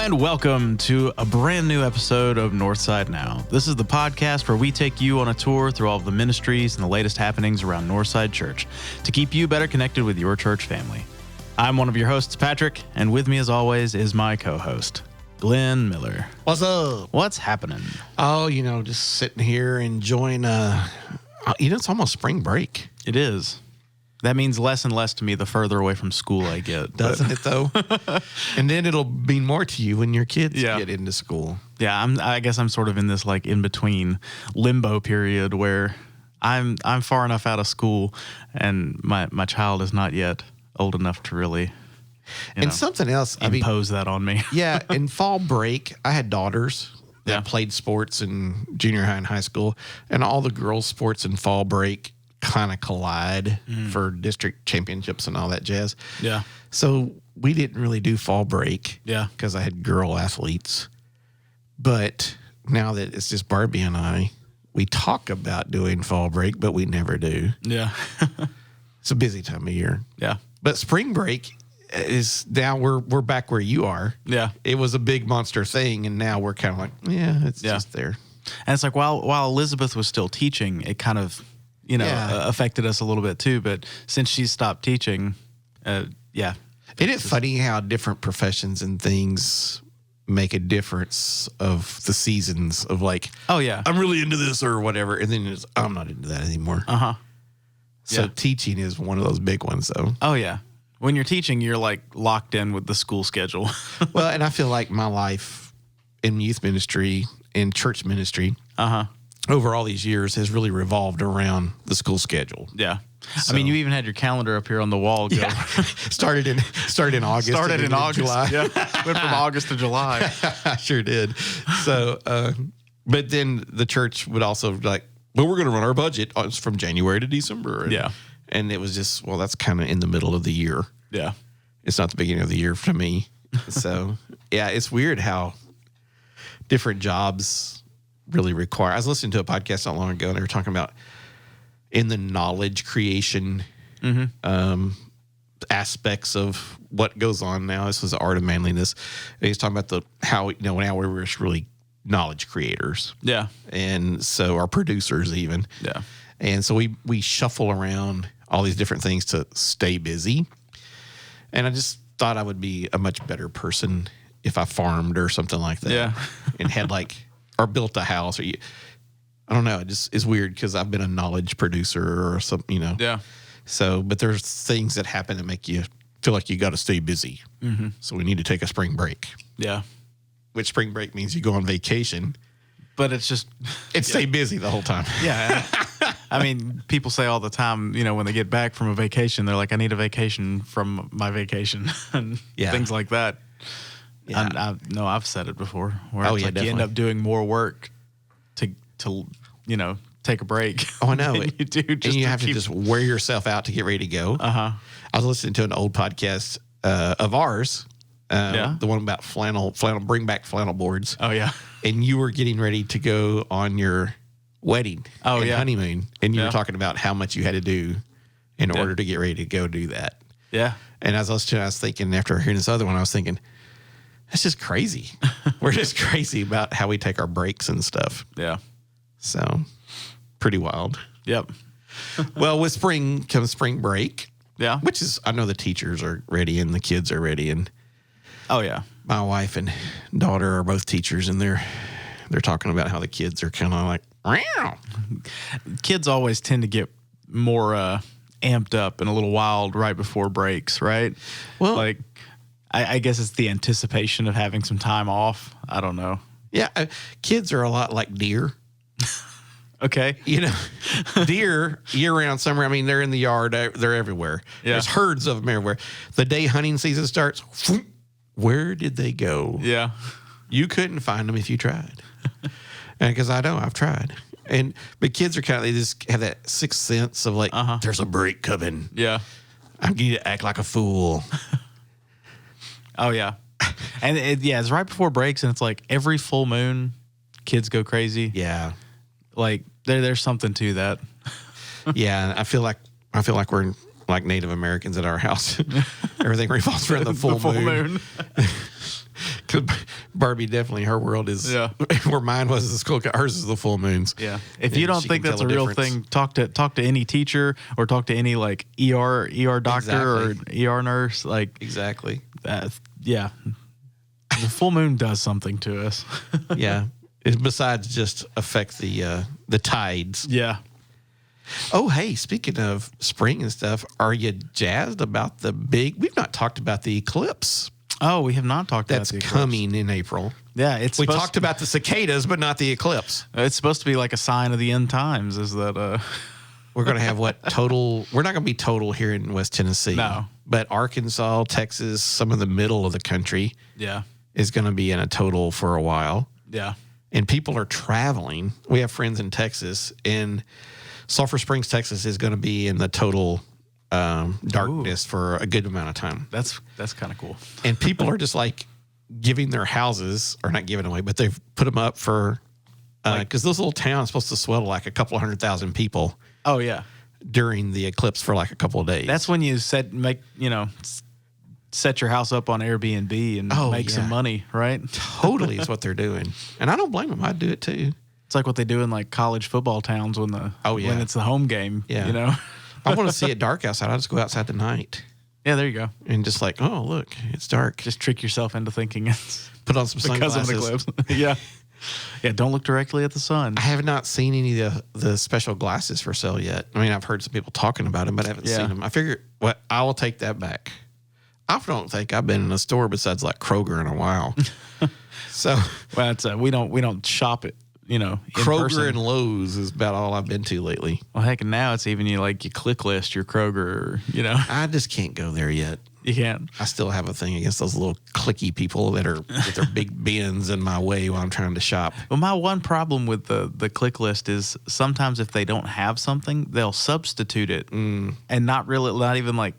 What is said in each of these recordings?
And welcome to a brand new episode of Northside Now. This is the podcast where we take you on a tour through all of the ministries and the latest happenings around Northside Church to keep you better connected with your church family. I'm one of your hosts, Patrick, and with me as always is my co-host, Glenn Miller. What's up? What's happening? Oh, just sitting here enjoying, it's almost spring break. It is. That means less and less to me the further away from school I get. Doesn't it, though? And then it'll mean more to you when your kids get into school. Yeah, I guess I'm sort of in this like in-between limbo period where I'm far enough out of school and my child is not yet old enough to really something else impose that on me. Yeah, in fall break, I had daughters that played sports in junior high and high school, and all the girls' sports in fall break kind of collide for district championships and all that jazz. Yeah. So we didn't really do fall break. Yeah. Because I had girl athletes. But now that it's just Barbie and I, we talk about doing fall break, but we never do. Yeah. It's a busy time of year. Yeah. But spring break is now we're back where you are. Yeah. It was a big monster thing, and now we're kind of like, it's just there. And it's like while Elizabeth was still teaching, it kind of affected us a little bit too. But since she's stopped teaching, It is funny how different professions and things make a difference of the seasons of like, oh yeah, I'm really into this or whatever. And then I'm not into that anymore. Uh-huh. So teaching is one of those big ones though. Oh yeah. When you're teaching, you're like locked in with the school schedule. Well, and I feel like my life in youth ministry and church ministry, over all these years has really revolved around the school schedule. Yeah. So, I mean, you even had your calendar up here on the wall. Started in August. Started in August. July. Yeah. Went from August to July. I sure did. So, but then the church would also like, well, we're going to run our budget from January to December. And, and it was just, well, that's kind of in the middle of the year. Yeah. It's not the beginning of the year for me. So, it's weird how different jobs really require. I was listening to a podcast not long ago, and they were talking about in the knowledge creation aspects of what goes on now. This was the art of manliness. And he's talking about how now we're just really knowledge creators. Yeah. And so our producers even. Yeah. And so we shuffle around all these different things to stay busy. And I just thought I would be a much better person if I farmed or something like that. Yeah. And had or built a house, I don't know. It just is weird because I've been a knowledge producer or something, Yeah. So, but there's things that happen that make you feel like you got to stay busy. Mm-hmm. So we need to take a spring break. Yeah. Which spring break means you go on vacation. But it's just... stay busy the whole time. Yeah. I mean, people say all the time, when they get back from a vacation, they're like, I need a vacation from my vacation and things like that. Yeah. I've said it before. Where it's like you end up doing more work to take a break. Oh, I know. You do. And you have to just wear yourself out to get ready to go. Uh-huh. I was listening to an old podcast of ours, the one about flannel, bring back flannel boards. Oh, yeah. And you were getting ready to go on your wedding and honeymoon, and you were talking about how much you had to do in order to get ready to go do that. Yeah. And as I was thinking, after hearing this other one, I was thinking, that's just crazy. We're just crazy about how we take our breaks and stuff. Yeah. So, pretty wild. Yep. Well, with spring comes spring break. Yeah. Which is, I know the teachers are ready and the kids are ready. And oh, yeah. My wife and daughter are both teachers, and they're talking about how the kids are kind of like, meow. Kids always tend to get more amped up and a little wild right before breaks, right? Well, I guess it's the anticipation of having some time off. I don't know. Yeah, kids are a lot like deer. Okay. Deer year-round, summer, I mean, they're in the yard. They're everywhere. Yeah. There's herds of them everywhere. The day hunting season starts, where did they go? Yeah. You couldn't find them if you tried. And because I know I've tried. But kids are they just have that sixth sense of like, there's a break coming. Yeah. I'm going to act like a fool. Oh, yeah. And it's right before breaks, and it's like every full moon, kids go crazy. Yeah. Like there's something to that. Yeah, I feel like we're like Native Americans at our house. Everything revolves around the full moon. Barbie definitely, her world is where mine was the skull. Hers is the full moons. Yeah. If you don't think that's a real thing, talk to any teacher or talk to any like ER doctor or ER nurse. Like exactly. Yeah. The full moon does something to us. Yeah. Besides just affect the tides. Yeah. Oh, hey, speaking of spring and stuff, are you jazzed about we've not talked about the eclipse. Oh, we have not talked about the eclipse. That's coming in April. Yeah, we talked about the cicadas, but not the eclipse. It's supposed to be like a sign of the end times. Is that we're going to have total? We're not going to be total here in West Tennessee. No, but Arkansas, Texas, some of the middle of the country, is going to be in a total for a while. Yeah, and people are traveling. We have friends in Texas, and Sulphur Springs, Texas, is going to be in the total darkness for a good amount of time. That's kind of cool. And people are just like giving their houses, or not giving away, but they've put them up for because this little town is supposed to swell to like a couple 100,000 people. Oh yeah, during the eclipse for like a couple of days. That's when you set your house up on Airbnb and make some money, right? Totally is what they're doing, and I don't blame them. I'd do it too. It's like what they do in like college football towns when when it's the home game. Yeah. I want to see it dark outside. I'll just go outside tonight. Yeah, there you go. And just like, oh, look, it's dark. Just trick yourself into thinking it's put on some sunglasses. Because of the eclipse. Yeah. Yeah, don't look directly at the sun. I have not seen any of the special glasses for sale yet. I mean, I've heard some people talking about them, but I haven't seen them. I figure, I will take that back. I don't think I've been in a store besides like Kroger in a while. So, well, it's we don't shop it. Kroger and Lowe's is about all I've been to lately. Well, heck, and now it's even you click list your Kroger. I just can't go there yet. You can't. I still have a thing against those little clicky people that are with their big bins in my way while I'm trying to shop. Well, my one problem with the click list is sometimes if they don't have something, they'll substitute it and not even like,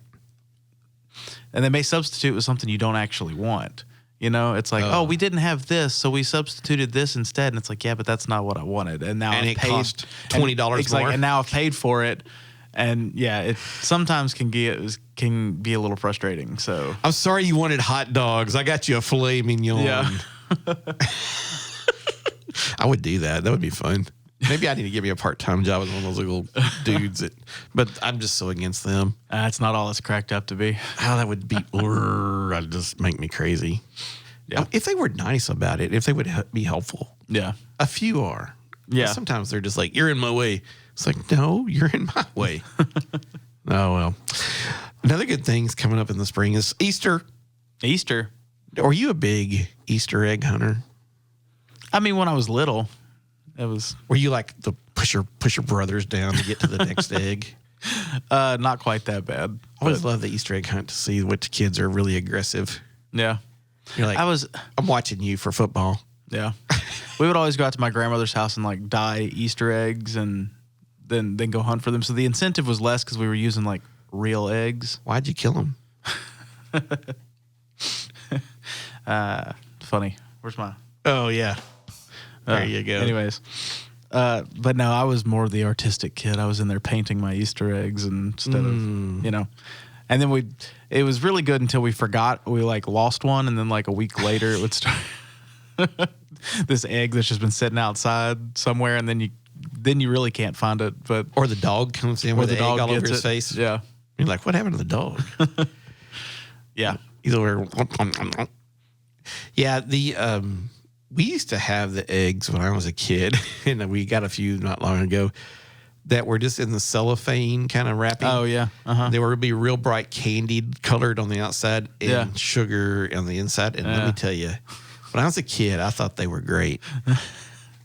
and they may substitute with something you don't actually want. It's like, we didn't have this, so we substituted this instead. And it's like, yeah, but that's not what I wanted. And now it cost $20 more. And now I've paid for it. And yeah, it sometimes can be a little frustrating. So I'm sorry you wanted hot dogs. I got you a filet mignon. Yeah. I would do that. That would be fun. Maybe I need to give you a part-time job with one of those little dudes. But I'm just so against them. It's not all it's cracked up to be. Oh, that would be, that'd just make me crazy. Yeah. If they were nice about it, if they would be helpful. Yeah. A few are. Yeah. But sometimes they're just like, you're in my way. It's like, no, you're in my way. Oh, well. Another good thing's coming up in the spring is Easter. Easter. Are you a big Easter egg hunter? I mean, when I was little. Were you like the push your brothers down to get to the next egg? Not quite that bad. I always love the Easter egg hunt to see which kids are really aggressive. Yeah. You're like, I'm watching you for football. Yeah. We would always go out to my grandmother's house and like dye Easter eggs and then go hunt for them. So the incentive was less because we were using like real eggs. Why'd you kill them? Funny. Where's my? Oh, yeah. There you go. Anyways, but no, I was more the artistic kid. I was in there painting my Easter eggs instead of, and then it was really good until we forgot. We like lost one. And then like a week later it would start this egg that's just been sitting outside somewhere. And then you really can't find it. Or the dog comes in with the egg all over his face. Yeah. You're like, what happened to the dog? Yeah. He's over. Yeah. We used to have the eggs when I was a kid, and we got a few not long ago that were just in the cellophane kind of wrapping. Oh, yeah. Uh-huh. They were be real bright candied colored on the outside and sugar on the inside. And let me tell you, when I was a kid, I thought they were great.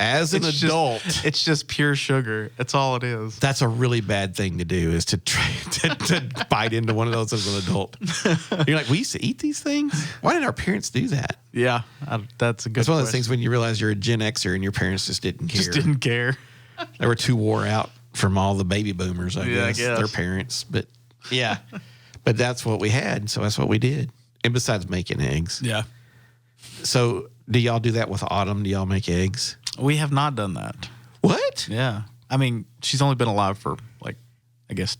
As an adult, it's just pure sugar. That's all it is. That's a really bad thing to do, is to try to bite into one of those as an adult. You're like, we used to eat these things? Why did our parents do that? Yeah, that's a good. It's one of those things when you realize you're a Gen Xer and your parents just didn't care. Just didn't care. They were too wore out from all the baby boomers, I guess. Their parents. But yeah, but that's what we had, so that's what we did. And besides making eggs. Yeah. So do y'all do that with Autumn? Do y'all make eggs? We have not done that. What? Yeah. I mean, she's only been alive for like, I guess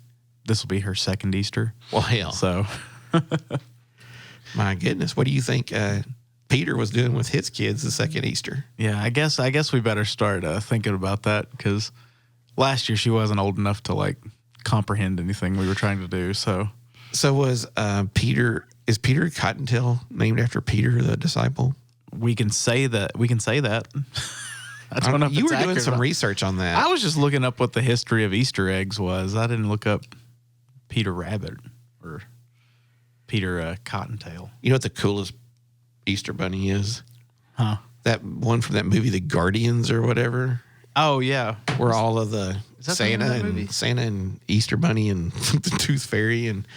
this will be her second Easter. Well, hell. So. My goodness. What do you think Peter was doing with his kids the second Easter. Yeah, I guess we better start thinking about that, because last year she wasn't old enough to like comprehend anything we were trying to do. So was Peter? Is Peter Cottontail named after Peter the disciple? we can say that. I don't know if you it's were doing accurate. some research on that. I was just looking up what the history of Easter eggs was. I didn't look up Peter Rabbit or Peter Cottontail. You know what the coolest Easter bunny is? Huh? That one from that movie, The Guardians or whatever, Oh, yeah. where all of the that the name of that movie? Santa and Easter Bunny and the Tooth Fairy, and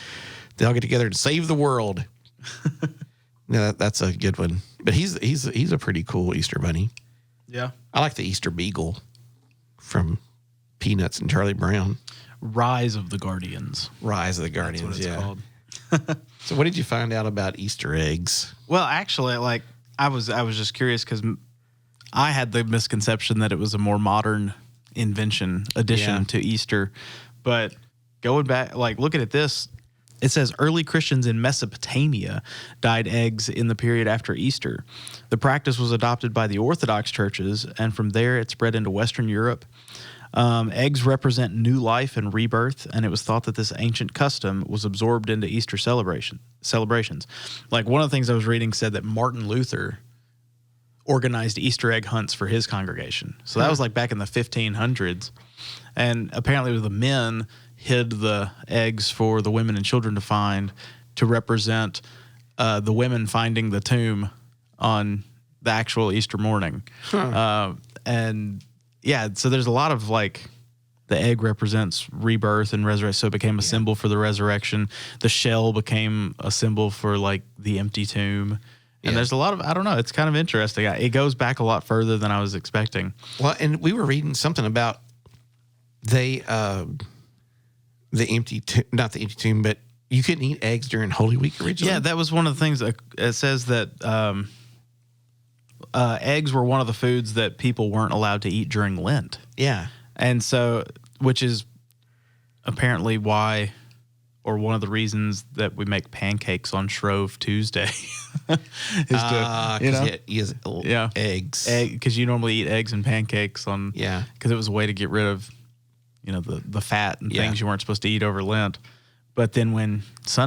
they all get together to save the world. Yeah, that's a good one. But he's a pretty cool Easter bunny. Yeah. I like the Easter Beagle from Peanuts and Charlie Brown. Rise of the Guardians. Rise of the Guardians, That's what it's called. So what did you find out about Easter eggs? Well, actually, like I was just curious because I had the misconception that it was a more modern addition to Easter. But going back, like looking at this, it says early Christians in Mesopotamia dyed eggs in the period after Easter. The practice was adopted by the Orthodox churches, and from there it spread into Western Europe. Eggs represent new life and rebirth, and it was thought that this ancient custom was absorbed into Easter celebrations. Like one of the things I was reading said that Martin Luther organized Easter egg hunts for his congregation. So that was like back in the 1500s. And apparently it was the men hid the eggs for the women and children to find, to represent the women finding the tomb on the actual Easter morning. And yeah, so there's a lot of like the egg represents rebirth and resurrection, so it became a symbol for the resurrection. The shell became a symbol for like the empty tomb. And there's a lot of, I don't know, it's kind of interesting. It goes back a lot further than I was expecting. Well, and we were reading something about not the empty tomb, but you couldn't eat eggs during Holy Week originally. Yeah, that was one of the things. It says that eggs were one of the foods that people weren't allowed to eat during Lent. Yeah. And so, which is apparently why, or one of the reasons that we make pancakes on Shrove Tuesday. Eggs. Because you normally eat eggs and pancakes on. Yeah. Because it was a way to get rid of, the fat and things you weren't supposed to eat over Lent. But then when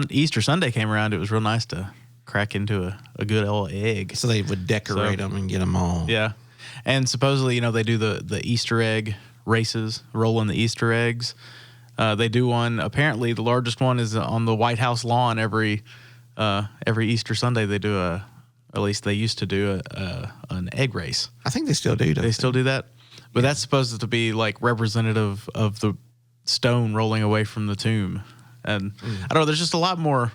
Easter Sunday came around, it was real nice to crack into a good old egg. So they would decorate them and get them all. Yeah. And supposedly, they do the Easter egg races, rolling the Easter eggs. They do one. Apparently, the largest one is on the White House lawn every Easter Sunday. They do at least they used to do an egg race. I think they still do. They still do that? But that's supposed to be like representative of the stone rolling away from the tomb. And I don't know, there's just a lot more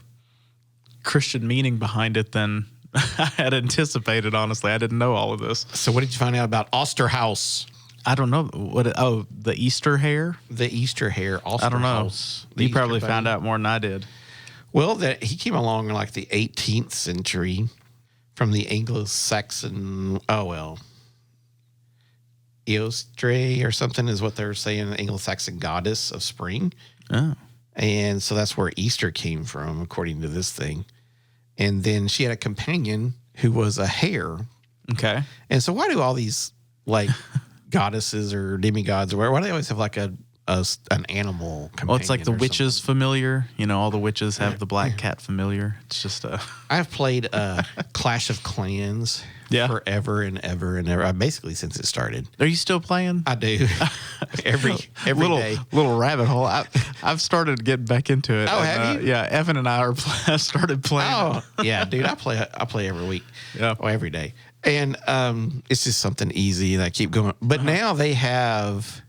Christian meaning behind it than I had anticipated, honestly. I didn't know all of this. So what did you find out about Osterhaus? I don't know. The Easter hare? The Easter hare, Osterhaus. I don't know. You probably found out more than I did. Well, he came along in like the 18th century from the Anglo-Saxon, Eostre or something is what they're saying, the Anglo-Saxon goddess of spring. Oh. And so that's where Easter came from, according to this thing. And then she had a companion who was a hare. Okay. And so why do all these like goddesses or demigods or why do they always have like an animal companion? Well, it's like the witches familiar. All the witches have the black cat familiar. It's just I've played Clash of Clans forever and ever and ever. Basically since it started. Are you still playing? I do. every day. Little rabbit hole. I've started getting back into it. Oh, have you? Yeah, Evan and I started playing. Oh, yeah, dude. I play every week. Yeah. Or every day. And it's just something easy and I keep going. But now they have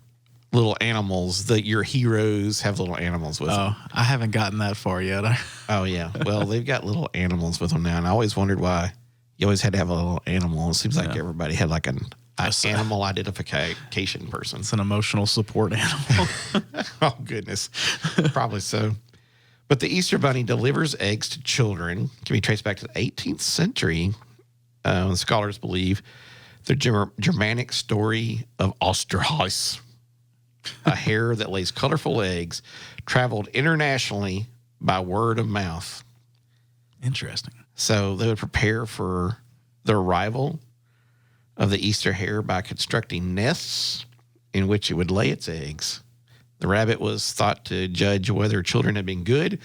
little animals that your heroes have little animals with them. I haven't gotten that far yet. Oh, yeah. Well, they've got little animals with them now. And I always wondered why you always had to have a little animal. It seems like everybody had like an animal identification person. It's an emotional support animal. Oh, goodness. Probably so. But the Easter Bunny delivers eggs to children. Can be traced back to the 18th century. Scholars believe the Germanic story of Osterhaus, a hare that lays colorful eggs, traveled internationally by word of mouth. Interesting. So they would prepare for the arrival of the Easter hare by constructing nests in which it would lay its eggs. The rabbit was thought to judge whether children had been good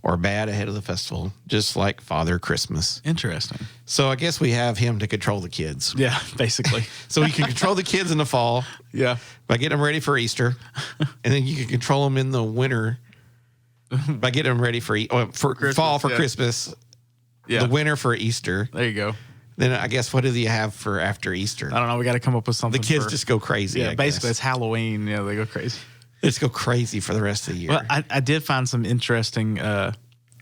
or bad ahead of the festival, just like Father Christmas. Interesting. So I guess we have him to control the kids. Yeah, basically. So he can control the kids in the fall by getting them ready for Easter. And then you can control them in the winter by getting them ready for Christmas, fall for Christmas, the winter for Easter. There you go. Then I guess what do you have for after Easter? I don't know. We got to come up with something. The kids just go crazy. Yeah, basically it's Halloween. Yeah, they go crazy. Let's go crazy for the rest of the year. Well, I did find some interesting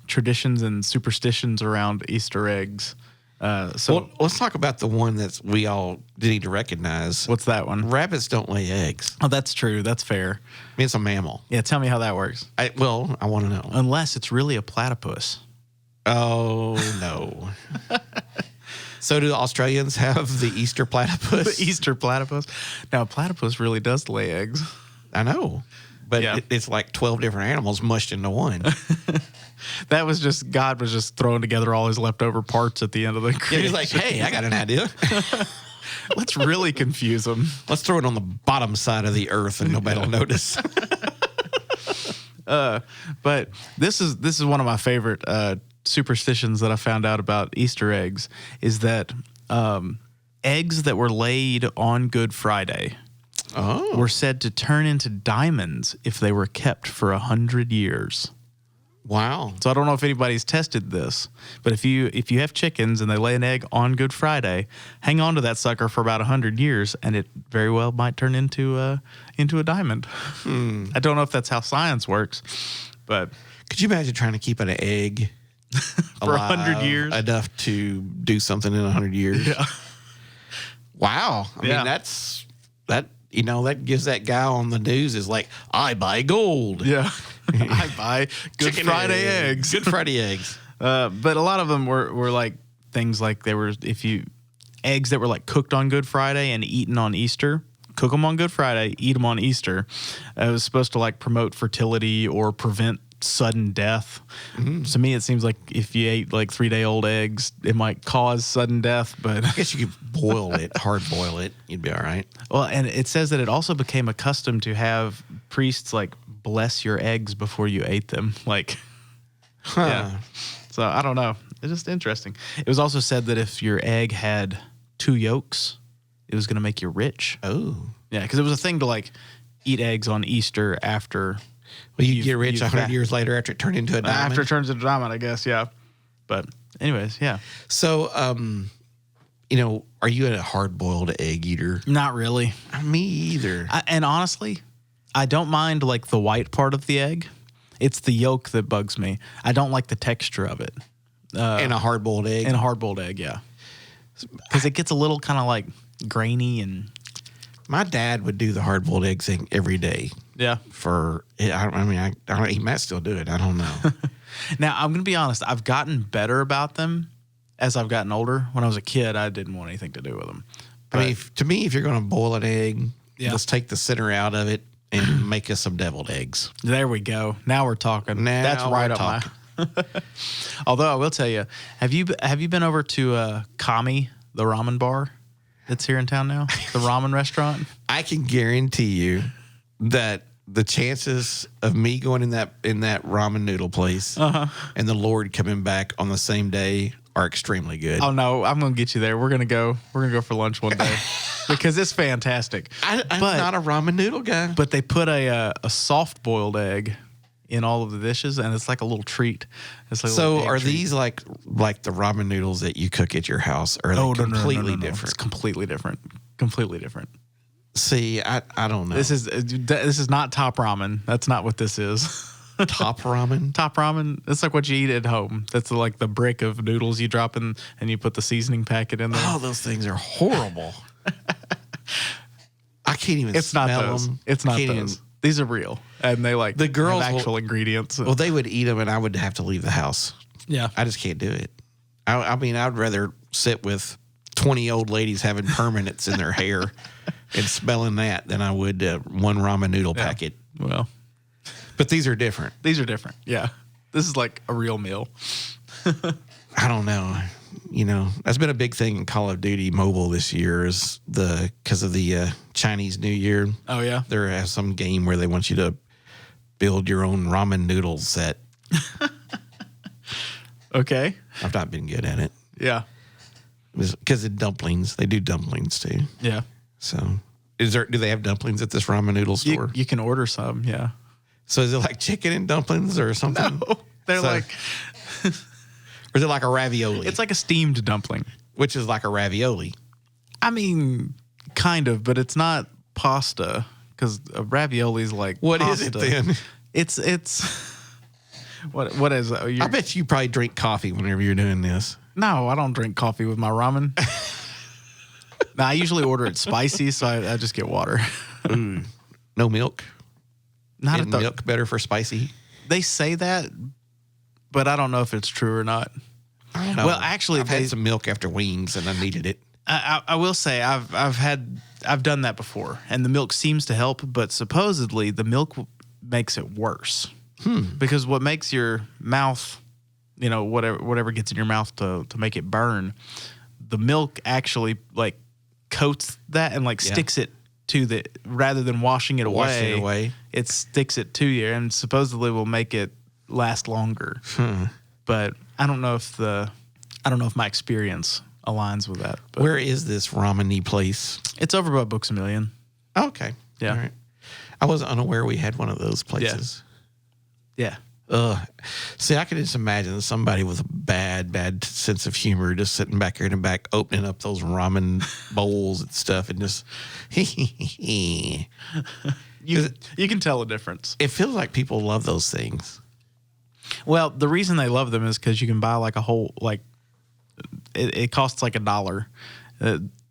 traditions and superstitions around Easter eggs. So let's talk about the one that we all need to recognize. What's that one? Rabbits don't lay eggs. Oh, that's true. That's fair. I mean, it's a mammal. Yeah, tell me how that works. I want to know. Unless it's really a platypus. Oh, no. So do the Australians have the Easter platypus? The Easter platypus? Now, a platypus really does lay eggs. I know. But it's like 12 different animals mushed into one. That was just, God was just throwing together all his leftover parts at the end of the creation. Yeah, he's like, hey, I got an idea. Let's really confuse them. Let's throw it on the bottom side of the earth and nobody will notice. But this is one of my favorite superstitions that I found out about Easter eggs is that eggs that were laid on Good Friday were said to turn into diamonds if they were kept for 100 years. Wow. So I don't know if anybody's tested this, but if you have chickens and they lay an egg on Good Friday, hang on to that sucker for about 100 years, and it very well might turn into a diamond. I don't know if that's how science works, but could you imagine trying to keep an egg for 100 years enough to do something in 100 years? Yeah. Wow. I mean, that gives that guy on the news is like, I buy gold. Yeah. I buy Good Friday eggs. Good Friday eggs. But a lot of them were like things like eggs that were like cooked on Good Friday and eaten on Easter. Cook them on Good Friday, eat them on Easter. It was supposed to like promote fertility or prevent sudden death. Mm-hmm. To me, it seems like if you ate like 3-day-old eggs, it might cause sudden death. But I guess you could boil it, hard boil it. You'd be all right. Well, and it says that it also became a custom to have priests like bless your eggs before you ate them. Like, yeah. So I don't know. It's just interesting. It was also said that if your egg had 2 yolks, it was going to make you rich. Oh. Yeah, because it was a thing to like eat eggs on Easter after. Well, you get rich 100 years later after it turned into a diamond. After it turns into a diamond, I guess, yeah. But anyways, yeah. So, are you a hard-boiled egg eater? Not really. Me either. And honestly, I don't mind like the white part of the egg. It's the yolk that bugs me. I don't like the texture of it. In a hard-boiled egg? In a hard-boiled egg, yeah. Because it gets a little kind of like grainy and... My dad would do the hard-boiled egg thing every day. Yeah. I don't know. He might still do it. I don't know. Now, I'm going to be honest. I've gotten better about them as I've gotten older. When I was a kid, I didn't want anything to do with them. But, I mean, to me, if you're going to boil an egg, let's take the center out of it and make us some deviled eggs. There we go. Now we're talking. That's right up my... Although I will tell you, have you been over to Kami, the ramen bar that's here in town now? The ramen restaurant? I can guarantee you that the chances of me going in that ramen noodle place and the Lord coming back on the same day are extremely good. Oh no, I'm gonna get you there. We're gonna go for lunch one day because it's fantastic. I'm not a ramen noodle guy, but they put a soft boiled egg in all of the dishes, and it's like a little treat. It's like are these like the ramen noodles that you cook at your house, or are they completely different? It's completely different. Completely different. See, I don't know. This is not top ramen. That's not what this is. Top ramen? Top ramen. It's like what you eat at home. That's like the brick of noodles you drop in, and you put the seasoning packet in there. Oh, those things are horrible. I can't even smell them. It's not those. These are real, and they like the girls have actual ingredients. Well, they would eat them, and I would have to leave the house. Yeah, I just can't do it. I mean, I'd rather sit with 20 old ladies having permanents in their hair and smelling that than I would one ramen noodle packet. Well, but these are different. These are different. Yeah, this is like a real meal. I don't know. that's been a big thing in Call of Duty Mobile this year is because of the Chinese New Year. Oh, yeah? There has some game where they want you to build your own ramen noodle set. Okay. I've not been good at it. Yeah. Because of dumplings. They do dumplings too. Yeah. So do they have dumplings at this ramen noodle store? You can order some, yeah. So is it like chicken and dumplings or something? No, they're like... Or is it like a ravioli? It's like a steamed dumpling. Which is like a ravioli. I mean, kind of, but it's not pasta because a ravioli is like What pasta. is it then? It's what is it? I bet you probably drink coffee whenever you're doing this. No, I don't drink coffee with my ramen. No, I usually order it spicy, so I just get water. Ooh. No milk? Not Isn't milk better for spicy? They say that, but I don't know if it's true or not. I don't know. Well, actually, I've had some milk after wings, and I needed it. I will say I've done that before, and the milk seems to help, but supposedly the milk makes it worse. Because what makes your mouth, whatever gets in your mouth to make it burn, the milk actually like coats that and sticks it to rather than washing it away. It sticks it to you and supposedly will make it last longer. But I don't know if my experience aligns with that. But Where is this ramen-y place? it's over by Books A Million. Oh, okay. Yeah. All right. I was unaware we had one of those places. Yeah. See, I could just imagine somebody with a bad sense of humor just sitting back here in the back, opening up those ramen bowls and stuff, and just You can tell a difference. It feels like people love those things. Well, the reason they love them is because you can buy like a whole it costs like $1.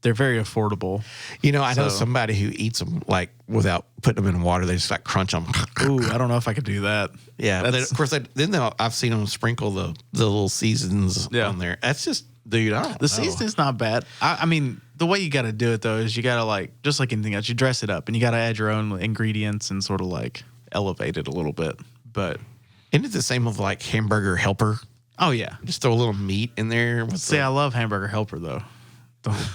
They're very affordable. I know somebody who eats them without putting them in water. They just crunch them. Ooh, I don't know if I could do that. Yeah, of course. I've seen them sprinkle the little seasons on there. That's just, dude. The seasoning's not bad. I mean, the way you got to do it though is you got to just like anything else, you dress it up and you got to add your own ingredients and sort of elevate it a little bit. But isn't it the same with hamburger helper? Oh yeah, just throw a little meat in there. I love hamburger helper though.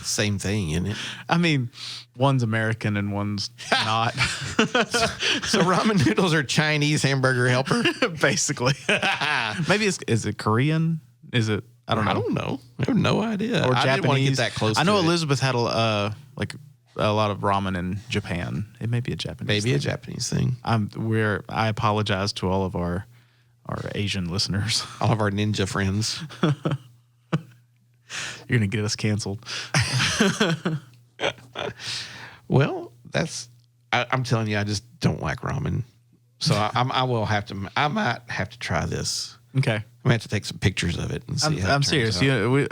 Same thing, isn't it? I mean, one's American and one's not. So ramen noodles are Chinese hamburger helper? Basically. Maybe is it Korean? Is it? I don't know. I don't know. I have no idea. Or I Japanese. didn't want to get that close. I know to Elizabeth had a lot of ramen in Japan. It may be a Japanese. Maybe a Japanese thing. I apologize to all of our Asian listeners, all of our ninja friends. You're going to get us canceled. Well, I'm telling you, I just don't like ramen. So I might have to try this. Okay. I'm going to have to take some pictures of it and see how I'm serious.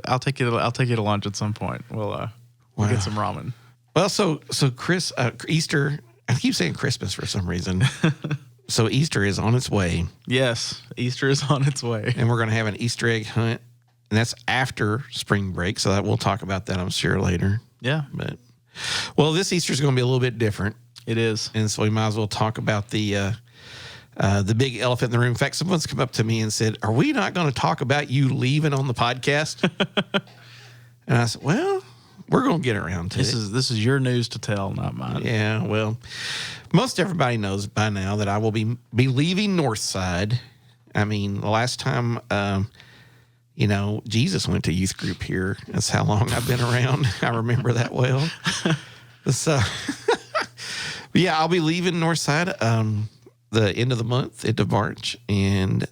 I'll take you to lunch at some point. We'll get some ramen. Well, so Chris, Easter, I keep saying Christmas for some reason. So Easter is on its way. Yes, Easter is on its way. And we're going to have an Easter egg hunt. And that's after spring break, so that we'll talk about that, I'm sure, later. Yeah. But this Easter is going to be a little bit different. It is. And so we might as well talk about the big elephant in the room. In fact, someone's come up to me and said, "Are we not going to talk about you leaving on the podcast?" And I said, "Well, we're going to get around to it. This is your news to tell, not mine." Yeah, well, most everybody knows by now that I will be leaving Northside. I mean, the last time... Jesus went to youth group here. That's how long I've been around. I remember that well. So, yeah, I'll be leaving Northside the end of the month, end of March, and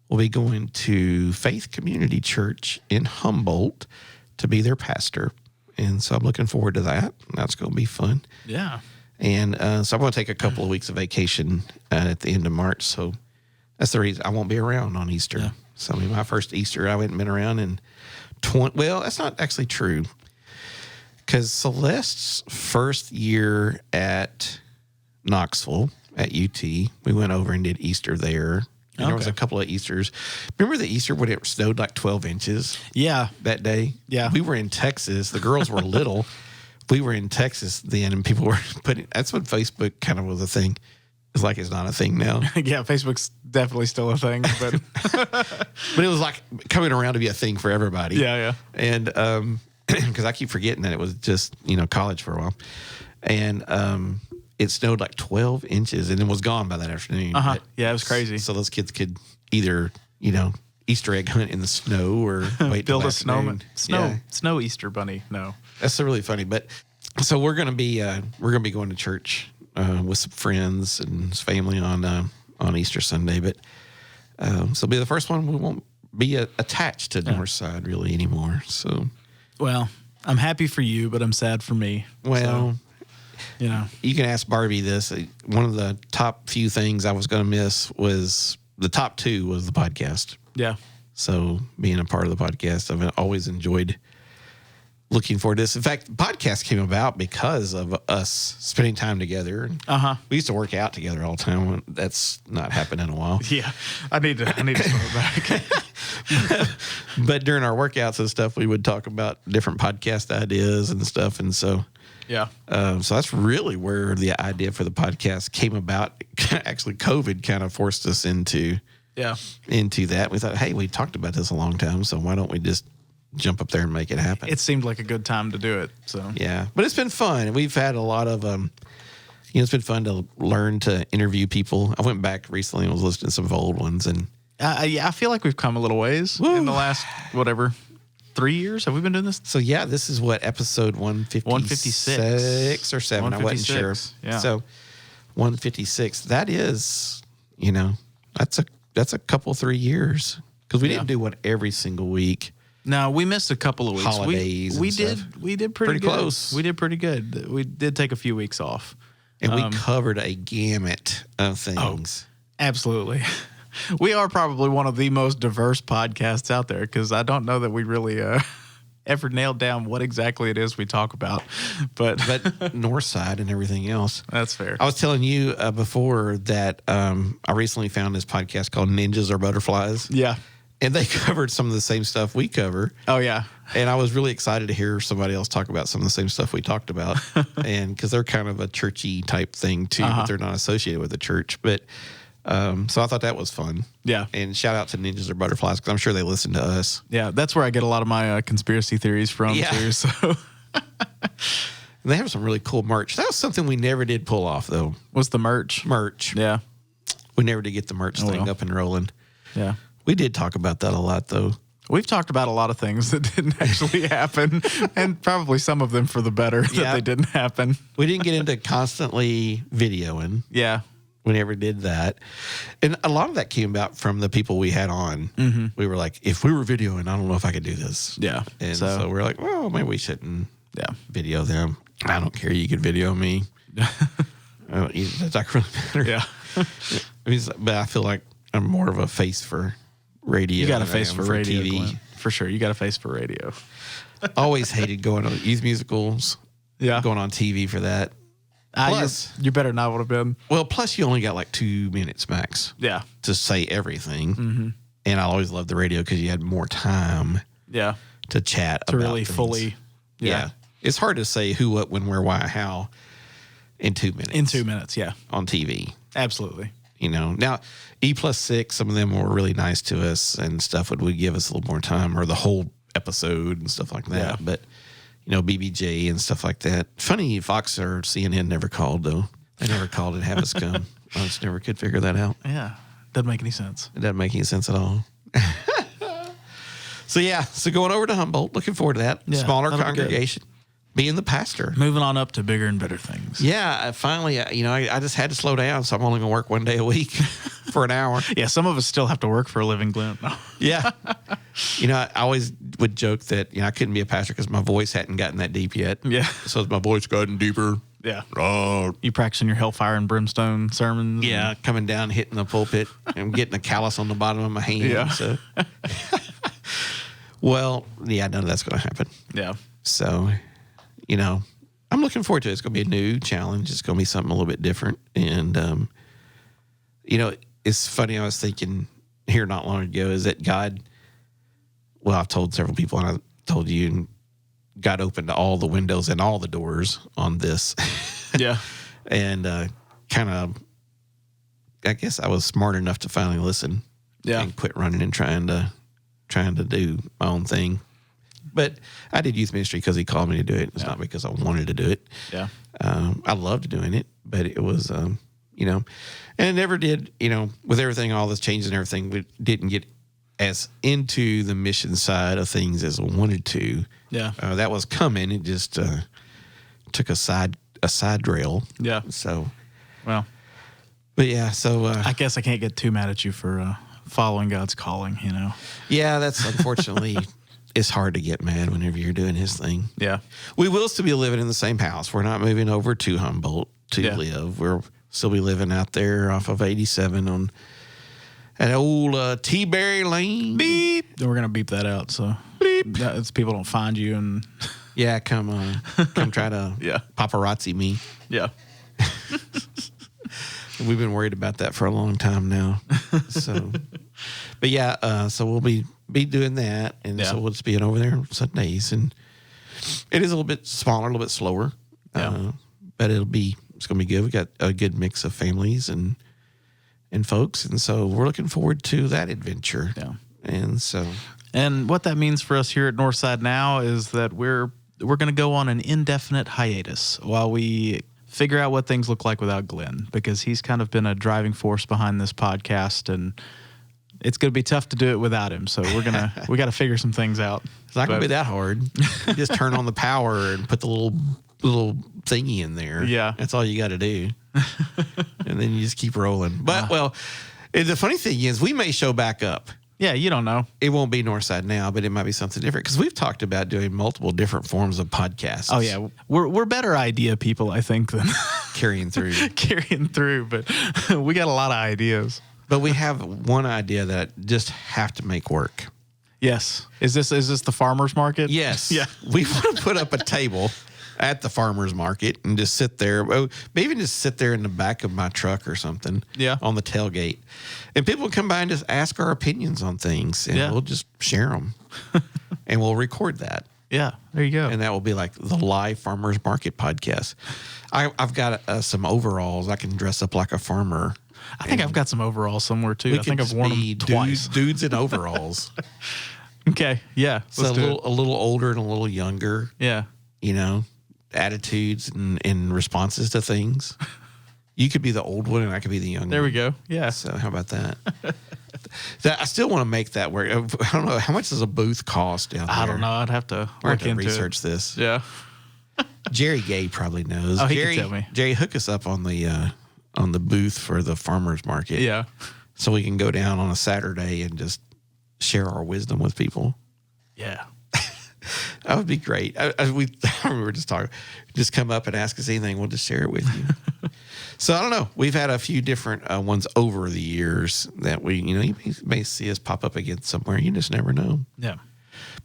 we'll be going to Faith Community Church in Humboldt to be their pastor. And so I'm looking forward to that. That's going to be fun. Yeah. And so I'm going to take a couple of weeks of vacation at the end of March. So that's the reason I won't be around on Easter. Yeah. So, my first Easter, I hadn't been around in well, that's not actually true. Because Celeste's first year at Knoxville, at UT, we went over and did Easter there. And there was a couple of Easters. Remember the Easter when it snowed 12 inches? Yeah. That day? Yeah. We were in Texas. The girls were little. We were in Texas then, and people were that's when Facebook kind of was a thing. It's like it's not a thing now. Yeah, Facebook's definitely still a thing, but but it was like coming around to be a thing for everybody. yeah. And because I keep forgetting that it was just, college for a while. And it snowed like 12 inches and it was gone by that afternoon. Uh-huh. Yeah, it was crazy. So those kids could either, Easter egg hunt in the snow or wait build till a snowman. Yeah. Snow Easter bunny. No. That's really funny. But so we're gonna be going to church with some friends and his family on Easter Sunday. But so it'll be the first one we won't be attached to Northside really anymore. So well, I'm happy for you, but I'm sad for me. Well, so, you can ask Barbie this. One of the top few things I was going to miss was the top two was the podcast. Yeah. So being a part of the podcast, I've always enjoyed looking forward to this. In fact, the podcast came about because of us spending time together. Uh-huh. We used to work out together all the time. That's not happened in a while. Yeah. I need to start back. But during our workouts and stuff, we would talk about different podcast ideas and stuff. And so, yeah. So that's really where the idea for the podcast came about. Actually, COVID kind of forced us into that. We thought, hey, we talked about this a long time, so why don't we just jump up there and make it happen? It seemed like a good time to do it. So yeah, but it's been fun. We've had a lot of it's been fun to learn to interview people. I went back recently and was listening to some of the old ones, and I feel like we've come a little ways in the last 3 years. Have we been doing this? So yeah, this is what episode 156 or 7. I wasn't sure. Yeah. So 156. That is, that's a couple 3 years because we didn't do one every single week. No, we missed a couple of weeks. Holidays. We did pretty good. Close. We did pretty good. We did take a few weeks off, and we covered a gamut of things. Absolutely. We are probably one of the most diverse podcasts out there because I don't know that we really ever nailed down what exactly it is we talk about. But Northside and everything else. That's fair. I was telling you before that I recently found this podcast called Ninjas or Butterflies. Yeah. And they covered some of the same stuff we cover. Oh, yeah. And I was really excited to hear somebody else talk about some of the same stuff we talked about. And because they're kind of a churchy type thing too, but they're not associated with the church. But so I thought that was fun. Yeah. And shout out to Ninjas or Butterflies because I'm sure they listen to us. Yeah. That's where I get a lot of my conspiracy theories from too. So and they have some really cool merch. That was something we never did pull off though. What's the merch? Yeah. We never did get the merch thing up and rolling. Yeah. We did talk about that a lot though. We've talked about a lot of things that didn't actually happen, and probably some of them for the better that they didn't happen. We didn't get into constantly videoing. Yeah. We never did that. And a lot of that came about from the people we had on. Mm-hmm. We were like, if we were videoing, I don't know if I could do this. Yeah. And so we're like, well, maybe we shouldn't video them. I don't care. You could video me. That's not really matter. Yeah. But I feel like I'm more of a face for radio. You got a face for radio, TV. Glenn. For sure. You got a face for radio. Always hated going on youth musicals. Yeah. Going on TV for that. Plus, you better not would have been. Well, plus you only got like 2 minutes max. Yeah. To say everything. Mm-hmm. And I always loved the radio because you had more time. Yeah. To chat to about really things. Fully. Yeah. It's hard to say who, what, when, where, why, how in 2 minutes. In 2 minutes, yeah. On TV. Absolutely. Now E+6, some of them were really nice to us and stuff would give us a little more time or the whole episode and stuff like that. Yeah. But, BBJ and stuff like that. Funny, Fox or CNN never called though. They never called and have us come. I just never could figure that out. Yeah. Doesn't make any sense. It doesn't make any sense at all. So going over to Humboldt, looking forward to that. Yeah, Smaller congregation. Being the pastor. Moving on up to bigger and better things. Yeah, finally, I just had to slow down, so I'm only going to work one day a week for an hour. Yeah, some of us still have to work for a living, Glenn. No. Yeah. I always would joke that, I couldn't be a pastor because my voice hadn't gotten that deep yet. Yeah. So as my voice gotten deeper. Yeah. You practicing your hellfire and brimstone sermons. Yeah, coming down, hitting the pulpit, and getting a callus on the bottom of my hand. Yeah. So. Well, yeah, none of that's going to happen. Yeah. So... I'm looking forward to it. It's going to be a new challenge. It's going to be something a little bit different. And, it's funny. I was thinking here not long ago is that God, well, I've told several people and I told you, and God opened all the windows and all the doors on this. Yeah. And kind of guess I was smart enough to finally listen. Yeah. And quit running and trying to do my own thing. But I did youth ministry because he called me to do it. It's not because I wanted to do it. Yeah. I loved doing it, but it was, and it never did, with everything, all this changes and everything, we didn't get as into the mission side of things as I wanted to. Yeah. That was coming. It just took a side rail. Yeah. So, well, but yeah, so I guess I can't get too mad at you for following God's calling, Yeah, that's unfortunately, it's hard to get mad whenever you're doing his thing. Yeah. We will still be living in the same house. We're not moving over to Humboldt to live. We'll still be living out there off of 87 on an old T-Berry Lane. Beep. We're going to beep that out. So Beep. It's people don't find you. And yeah, come try to paparazzi me. Yeah. We've been worried about that for a long time now. So, but yeah, so we'll be doing that. And so we'll just be over there Sundays. And it is a little bit smaller, a little bit slower. But it's going to be good. We got a good mix of families and folks. And so we're looking forward to that adventure. Yeah. And what that means for us here at Northside Now is that we're going to go on an indefinite hiatus while we figure out what things look like without Glenn, because he's kind of been a driving force behind this podcast, and it's going to be tough to do it without him. So we got to figure some things out. It's not going to be that hard. You just turn on the power and put the little thingy in there. Yeah. That's all you got to do. And then you just keep rolling. But, the funny thing is we may show back up. Yeah, you don't know. It won't be Northside Now, but it might be something different, because we've talked about doing multiple different forms of podcasts. Oh, yeah. We're better idea people, I think, than carrying through. But we got a lot of ideas. But we have one idea that just have to make work. Yes. Is this the farmer's market? Yes. Yeah. We want to put up a table at the farmer's market and just sit there. Maybe even just sit there in the back of my truck or something. Yeah. On the tailgate. And people come by and just ask our opinions on things. And we'll just share them. And we'll record that. Yeah. There you go. And that will be like the live farmer's market podcast. I've got some overalls. I can dress up like a farmer. I think I've got some overalls somewhere too. I think I've worn them twice. Dudes in overalls. Okay. Yeah. So a little older and a little younger. Yeah. Attitudes and responses to things. You could be the old one and I could be the young one. There we go. Yeah. So how about that? I still want to make that work. I don't know. How much does a booth cost out there? I don't know. I'd have to research this. Yeah. Jerry Gay probably knows. Oh, he can tell me. Jerry, hook us up on the booth for the farmer's market. Yeah. So we can go down on a Saturday and just share our wisdom with people. Yeah. That would be great. We were just talking. Just come up and ask us anything. We'll just share it with you. So I don't know. We've had a few different ones over the years that you may see us pop up against somewhere. You just never know. Yeah.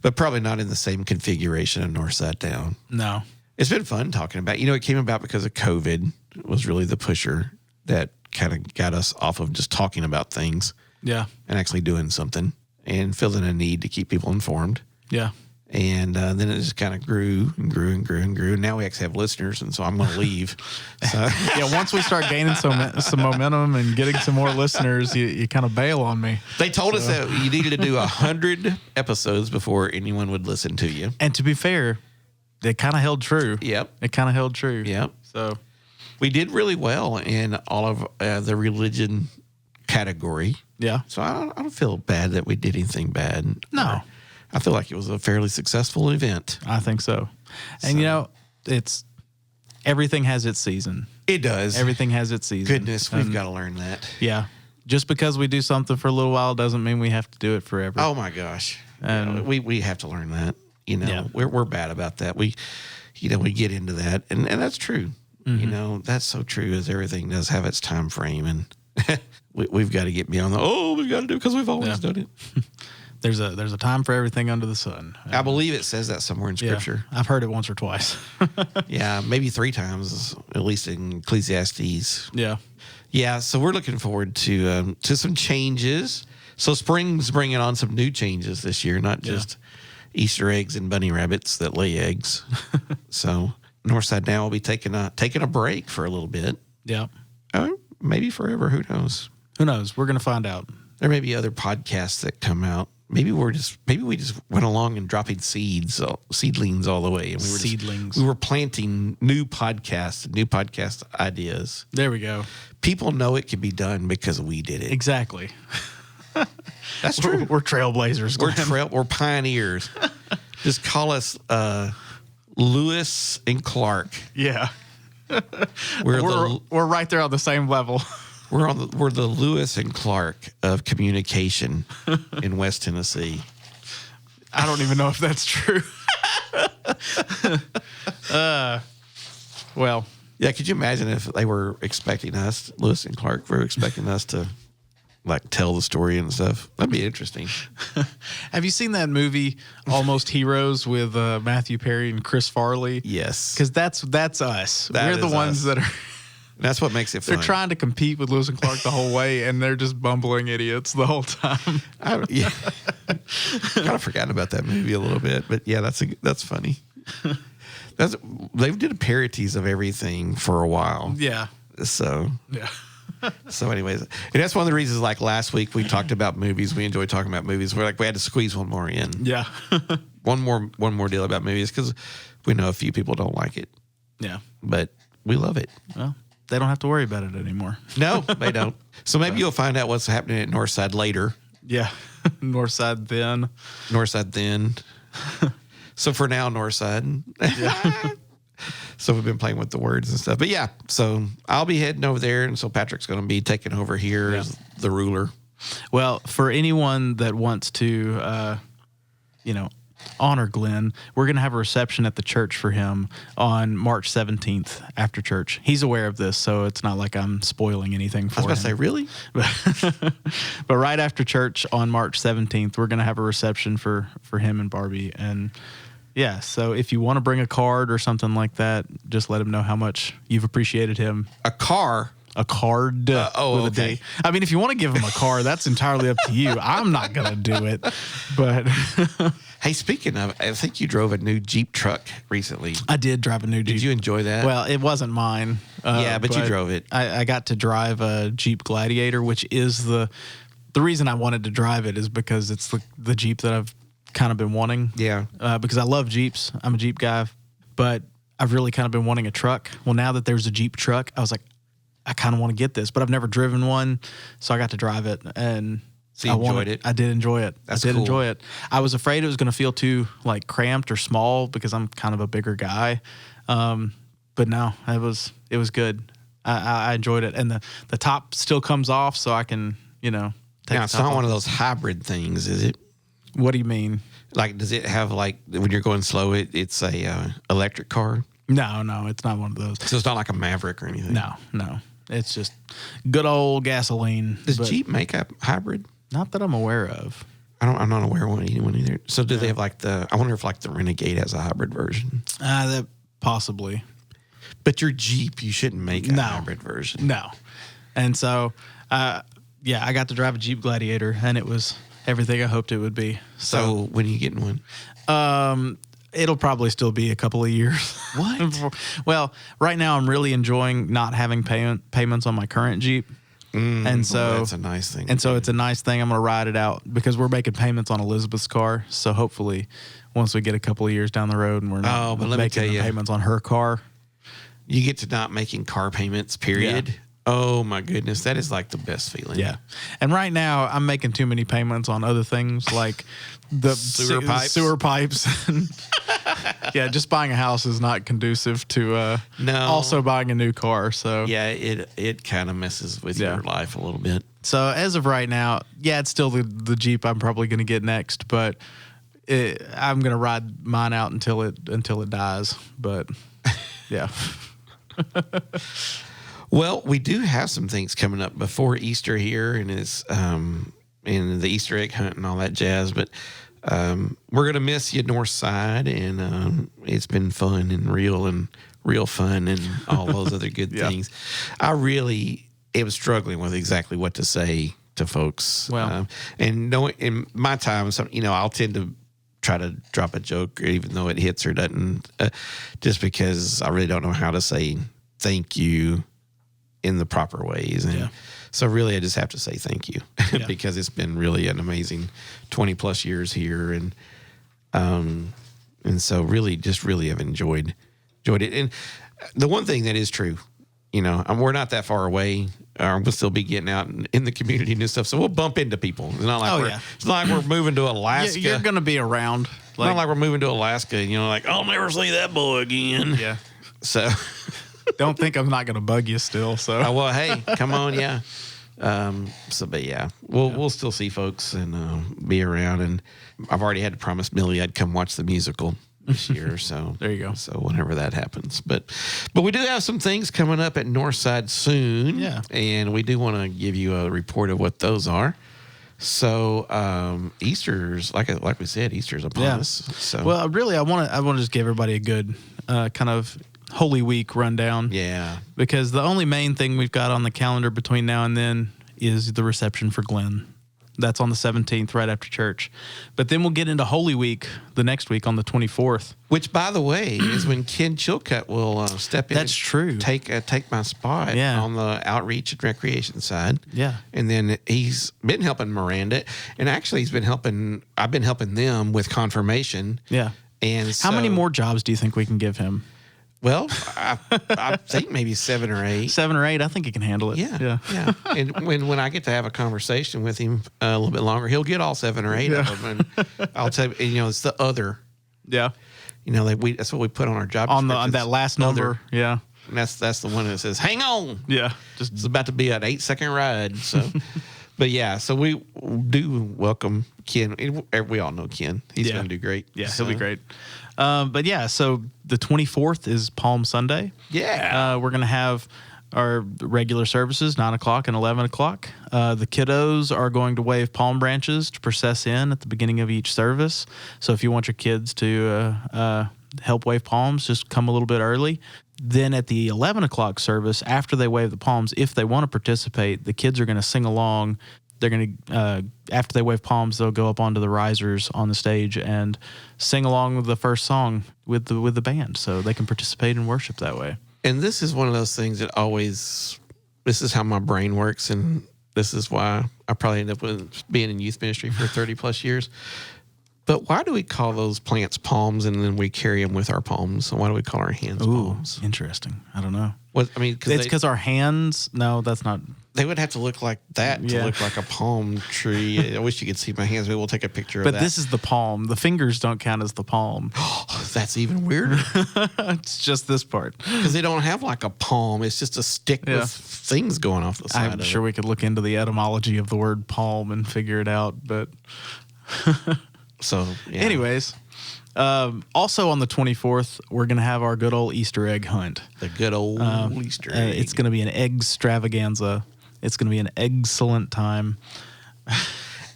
But probably not in the same configuration of Northside Now. No. It's been fun talking about. It came about because of COVID. It was really the pusher that kind of got us off of just talking about things. Yeah. And actually doing something and feeling a need to keep people informed. Yeah. And then it just kind of grew and grew and grew and grew. And now we actually have listeners, and so I'm going to leave. So. Yeah, once we start gaining some momentum and getting some more listeners, you kind of bail on me. They told us that you needed to do 100 episodes before anyone would listen to you. And to be fair, it kind of held true. Yep. It kind of held true. Yep. So we did really well in all of the religion category. Yeah. So I don't feel bad that we did anything bad. No. I feel like it was a fairly successful event. I think so. And it's everything has its season. It does. Everything has its season. Goodness, we've got to learn that. Yeah. Just because we do something for a little while doesn't mean we have to do it forever. Oh my gosh. And we have to learn that. We're bad about that. We get into that, and that's true. Mm-hmm. That's so true. As everything does have its time frame, and we've got to get beyond we've got to do it because we've always done it. There's a time for everything under the sun. I believe it says that somewhere in Scripture. Yeah, I've heard it once or twice. Yeah, maybe 3 times, at least in Ecclesiastes. Yeah. Yeah, so we're looking forward to some changes. So spring's bringing on some new changes this year, not just Easter eggs and bunny rabbits that lay eggs. So Northside Now will be taking a break for a little bit. Yeah. Maybe forever, who knows? Who knows? We're going to find out. There may be other podcasts that come out. Maybe we just went along and dropping seedlings all the way. And we were planting new podcast ideas. There we go. People know it can be done because we did it. Exactly. That's true. We're trailblazers. We're pioneers. Just call us Lewis and Clark. Yeah. We're right there on the same level. We're the Lewis and Clark of communication in West Tennessee. I don't even know if that's true. Well, yeah. Could you imagine if they were expecting us, Lewis and Clark, were expecting us to like tell the story and stuff? That'd be interesting. Have you seen that movie Almost Heroes with Matthew Perry and Chris Farley? Yes, because that's us. We're the ones that are. That's what makes it fun. They're trying to compete with Lewis and Clark the whole way, and they're just bumbling idiots the whole time. Kind of forgotten about that movie a little bit, but yeah, that's funny. They did parodies of everything for a while. Yeah. So yeah. So anyways, and that's one of the reasons. Like last week, we talked about movies. We enjoy talking about movies. We had to squeeze one more in. Yeah. one more deal about movies because we know a few people don't like it. Yeah. But we love it. Well. They don't have to worry about it anymore. No, they don't. So maybe you'll find out what's happening at Northside later. Yeah. Northside then. Northside then. So for now, Northside. Yeah. So we've been playing with the words and stuff. But yeah, so I'll be heading over there. And so Patrick's going to be taking over here as the ruler. Well, for anyone that wants to, honor Glenn, we're going to have a reception at the church for him on March 17th after church. He's aware of this, so it's not like I'm spoiling anything for him. I was about to say, really? But right after church on March 17th, we're going to have a reception for him and Barbie. And yeah, so if you want to bring a card or something like that, just let him know how much you've appreciated him. A card. Okay. I mean, if you want to give him a car, that's entirely up to you. I'm not going to do it. But hey, speaking of, I think you drove a new Jeep truck recently. I did drive a new Jeep. Did you enjoy that? Well, it wasn't mine. But you drove it. I got to drive a Jeep Gladiator, which is the reason I wanted to drive it is because it's the Jeep that I've kind of been wanting. Yeah. Because I love Jeeps. I'm a Jeep guy. But I've really kind of been wanting a truck. Well, now that there's a Jeep truck, I was like, I kind of want to get this, but I've never driven one, so I got to drive it, and so you enjoyed it. I did enjoy it. That's I did cool. enjoy it. I was afraid it was going to feel too like cramped or small because I'm kind of a bigger guy, but no, it was good. I enjoyed it, and the top still comes off, so I can take now, it's the top not off. one of those hybrid things, is it? What do you mean? Like, does it have like when you're going slow, it's a electric car? No, it's not one of those. So it's not like a Maverick or anything. No. It's just good old gasoline. Does Jeep make a hybrid? Not that I'm aware of. I'm not aware of anyone either. So do they have like I wonder if like the Renegade has a hybrid version. That possibly. But your Jeep, you shouldn't make a hybrid version. No. And so, I got to drive a Jeep Gladiator, and it was everything I hoped it would be. So when are you getting one? It'll probably still be a couple of years. What? Well, right now I'm really enjoying not having payments on my current Jeep. And so that's a nice thing. And so it's a nice thing. I'm going to ride it out because we're making payments on Elizabeth's car. So hopefully once we get a couple of years down the road and we're not making payments on her car. You get to not making car payments, period. Yeah. Oh my goodness. That is like the best feeling. Yeah. And right now I'm making too many payments on other things like the sewer pipes. Yeah, just buying a house is not conducive to also buying a new car. So yeah, it kind of messes with your life a little bit. So as of right now, it's still the Jeep I'm probably going to get next, but I'm going to ride mine out until it dies. But yeah. Well, we do have some things coming up before Easter here, and it's and the Easter egg hunt and all that jazz. But we're gonna miss you, Northside, and it's been fun and real fun and all those other good things. I really am struggling with exactly what to say to folks. Well, and knowing in my time, I'll tend to try to drop a joke, even though it hits or doesn't, just because I really don't know how to say thank you in the proper ways. And so really I just have to say thank you because it's been really an amazing 20 plus years here. And so really have enjoyed it. And the one thing that is true, we're not that far away. We'll still be getting out in the community and stuff. So we'll bump into people. It's not like it's not like we're moving to Alaska. You're going to be around. Not like we're moving to Alaska, like, I'll never see that boy again. Yeah. So don't think I'm not going to bug you still. So well, hey, come on, yeah. But yeah, we'll still see folks and be around. And I've already had to promise Millie I'd come watch the musical this year. So there you go. So whenever that happens, but we do have some things coming up at Northside soon. Yeah, and we do want to give you a report of what those are. So Easter's like we said, Easter's upon us. So well, really, I want to just give everybody a good kind of Holy Week rundown. Yeah, because the only main thing we've got on the calendar between now and then is the reception for Glenn. That's on the 17th, right after church. But then we'll get into Holy Week the next week on the 24th. Which, by the way, is when Ken Chilcutt will step in. That's true. Take my spot on the outreach and recreation side. Yeah. And then he's been helping Miranda. And actually, I've been helping them with confirmation. Yeah. And how many more jobs do you think we can give him? Well, I think maybe 7 or 8. 7 or 8, I think he can handle it. Yeah. And when I get to have a conversation with him a little bit longer, he'll get all 7 or 8 of them. And I'll tell you, it's the other. Yeah. That's what we put on our job on that last number. Other. Yeah. And that's the one that says, hang on. Yeah. It's about to be an 8-second ride. So, but yeah, so we do welcome Ken. We all know Ken. He's going to do great. Yeah, he'll be great. But yeah, so the 24th is Palm Sunday. Yeah. We're going to have our regular services, 9 o'clock and 11 o'clock. The kiddos are going to wave palm branches to process in at the beginning of each service. So if you want your kids to help wave palms, just come a little bit early. Then at the 11 o'clock service, after they wave the palms, if they want to participate, the kids are going to sing along. They're going to, after they wave palms, they'll go up onto the risers on the stage and sing along with the first song with the band, so they can participate in worship that way. And this is one of those things that this is how my brain works, and this is why I probably ended up being in youth ministry for 30 plus years. But why do we call those plants palms, and then we carry them with our palms? And why do we call our hands palms? Interesting. I don't know. It's because our hands. No, that's not. They would have to look like that to look like a palm tree. I wish you could see my hands. Maybe we'll take a picture of that. But this is the palm. The fingers don't count as the palm. That's even weirder. It's just this part. Because they don't have like a palm. It's just a stick with things going off the side. I'm sure we could look into the etymology of the word palm and figure it out. But so, yeah. Anyways, also on the 24th, we're going to have our good old Easter egg hunt. The good old Easter egg. It's going to be an egg extravaganza. It's going to be an excellent time.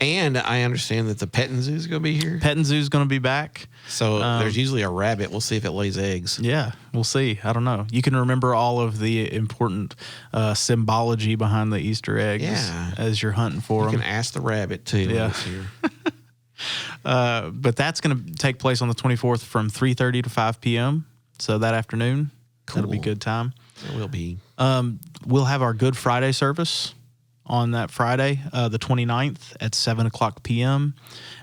And I understand that the petting zoo is going to be here. Petting zoo is going to be back. So there's usually a rabbit. We'll see if it lays eggs. Yeah, we'll see. I don't know. You can remember all of the important symbology behind the Easter eggs as you're hunting for them. You can ask the rabbit too. Yeah. But that's going to take place on the 24th from 3:30 to 5 p.m. So that afternoon. Cool. That'll be a good time. It will be. We'll have our Good Friday service on that Friday, the 29th at 7 o'clock p.m.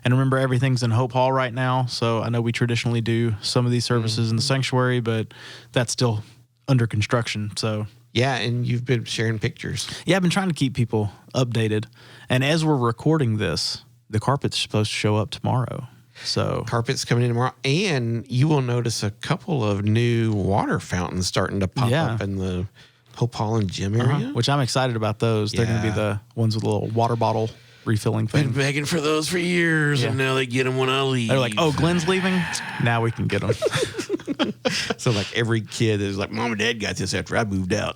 And remember, everything's in Hope Hall right now. So I know we traditionally do some of these services in the sanctuary, but that's still under construction. So yeah, and you've been sharing pictures. Yeah, I've been trying to keep people updated. And as we're recording this, the carpet's supposed to show up tomorrow. So carpet's coming in tomorrow, and you will notice a couple of new water fountains starting to pop up in the Hope Hall and gym area, which I'm excited about those. They're going to be the ones with a little water bottle refilling thing. Been begging for those for years, and now they get them when I leave. They're like, oh, Glenn's leaving? Now we can get them. So like every kid is like, Mom and Dad got this after I moved out.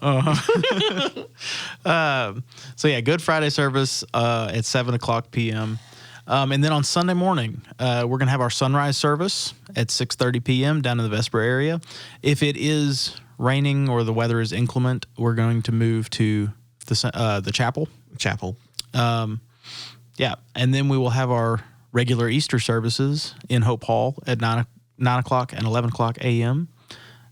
So yeah, Good Friday service at 7 o'clock p.m. And then on Sunday morning, we're going to have our sunrise service at 6:30 p.m. down in the Vesper area. If it is raining or the weather is inclement, we're going to move to the chapel. Yeah, and then we will have our regular Easter services in Hope Hall at 9 o'clock and 11 o'clock a.m.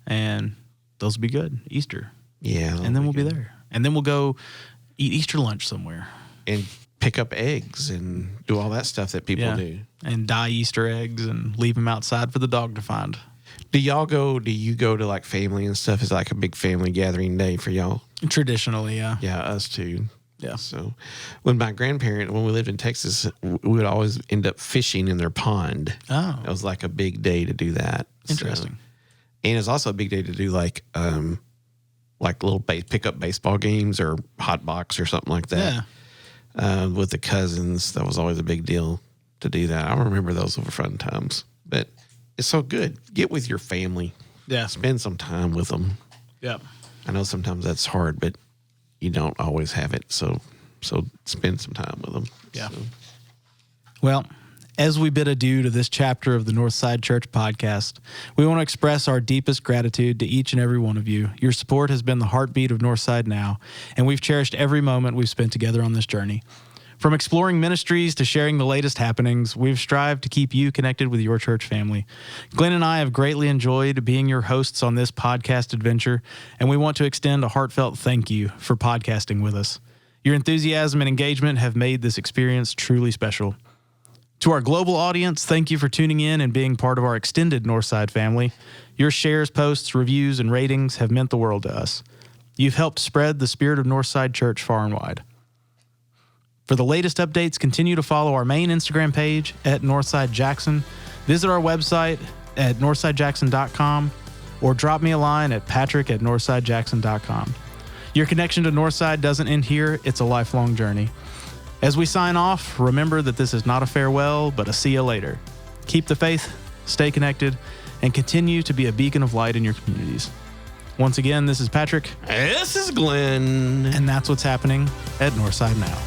And those will be good, Easter. Yeah. And then we'll be there. And then we'll go eat Easter lunch somewhere. And pick up eggs and do all that stuff that people do. And dye Easter eggs and leave them outside for the dog to find. Do you go to like family and stuff? Is it like a big family gathering day for y'all? Traditionally, yeah. Yeah, us too. Yeah. So when we lived in Texas, we would always end up fishing in their pond. Oh. It was like a big day to do that. Interesting. So, and it's also a big day to do like little pick up baseball games or hot box or something like that. Yeah. With the cousins. That was always a big deal to do that. I remember those were fun times. But it's so good. Get with your family. Yeah. Spend some time with them. Yeah. I know sometimes that's hard, but you don't always have it. So spend some time with them. Yeah. So. Well, as we bid adieu to this chapter of the Northside Church podcast, we want to express our deepest gratitude to each and every one of you. Your support has been the heartbeat of Northside Now, and we've cherished every moment we've spent together on this journey. From exploring ministries to sharing the latest happenings, we've strived to keep you connected with your church family. Glenn and I have greatly enjoyed being your hosts on this podcast adventure, and we want to extend a heartfelt thank you for podcasting with us. Your enthusiasm and engagement have made this experience truly special. To our global audience, thank you for tuning in and being part of our extended Northside family. Your shares, posts, reviews, and ratings have meant the world to us. You've helped spread the spirit of Northside Church far and wide. For the latest updates, continue to follow our main Instagram page at Northside Jackson. Visit our website at northsidejackson.com or drop me a line at patrick@northsidejackson.com. Your connection to Northside doesn't end here. It's a lifelong journey. As we sign off, remember that this is not a farewell, but a see you later. Keep the faith, stay connected, and continue to be a beacon of light in your communities. Once again, this is Patrick. This is Glenn. And that's what's happening at Northside Now.